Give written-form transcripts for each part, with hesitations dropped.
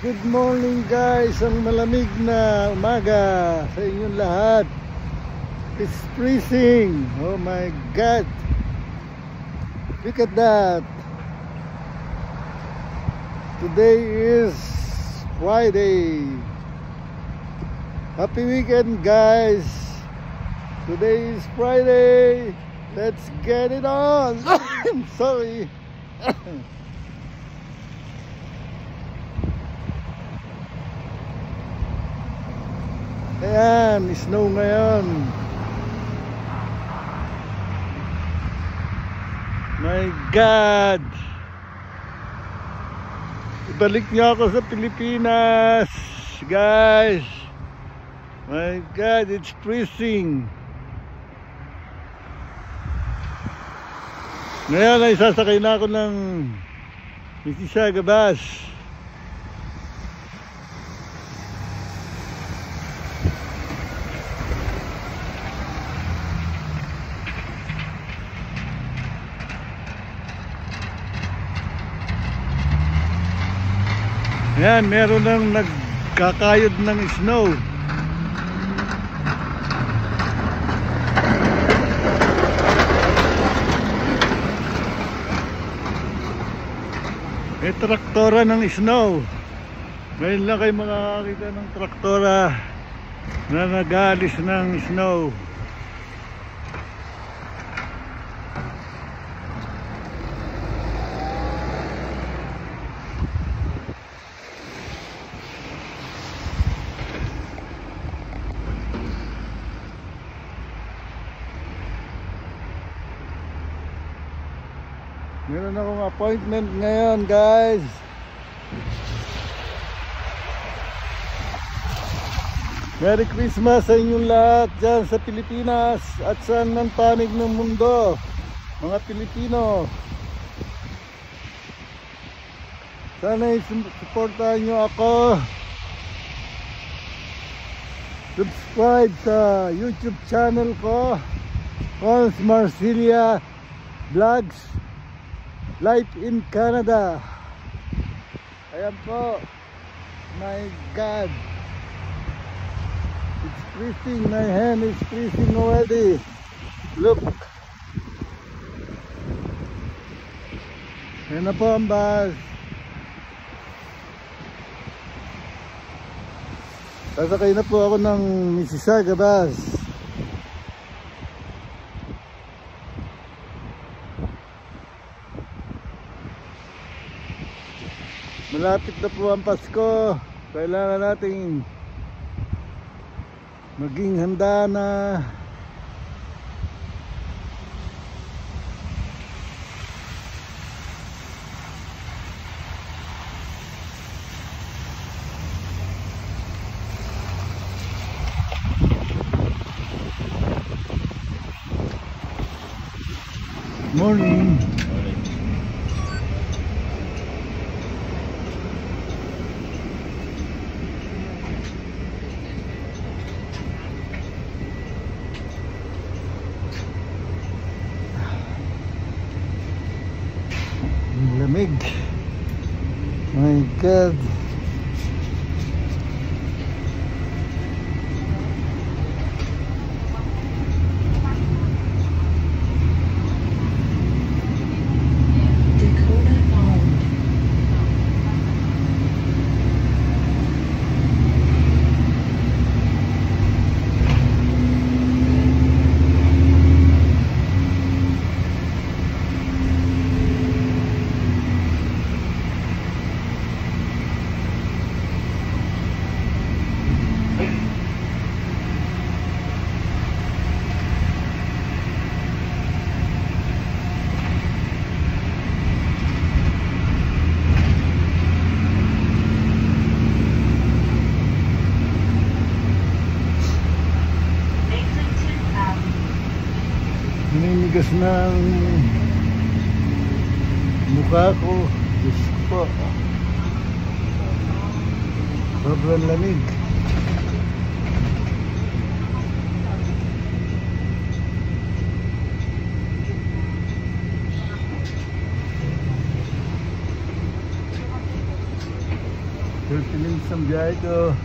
Good morning guys, ang malamig na umaga sa inyong lahat. It's freezing. Oh my God, look at that. Today is Friday. Happy weekend guys. Today is Friday. Let's get it on. I'm sorry. Ayan, snow ngayon. My God, ibalik niyo ako sa Pilipinas guys. My God, it's freezing. Ngayon ay sasakay na ako ng Mississauga bus. Yan, meron nang nagkakayod ng snow. May traktora ng snow. Ngayon lang kayo makakakita ng traktora na nag-aalis ng snow. Meron akong appointment ngayon guys. Merry Christmas sa inyong lahat dyan sa Pilipinas at sa ng panig ng mundo, mga Pilipino. Sana supportahan nyo ako. Subscribe sa YouTube channel ko, Cons Marsilia Vlogs Life in Canada. Ayan po. My God, it's freezing. My hand is freezing already. Look. Ayan na po ang bus. Sasakay na po ako ng Mississauga bus. Malapit na po ang Pasko. Kailangan nating maging handa na. Morning. Lamig. My God. Naninigas na ang mukha ko. Diyos ko po. Sobrang lamig. 30 minutes ang biyahe ko.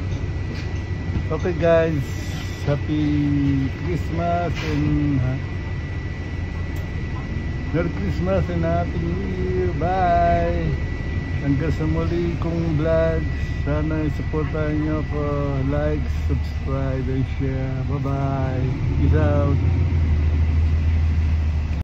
Okay guys, Happy Christmas and Merry Christmas and Happy New Year. Bye! Hanggang sa muli kong vlog. Sana supportahan nyo ako. Like, subscribe, and share. Bye bye! Peace out!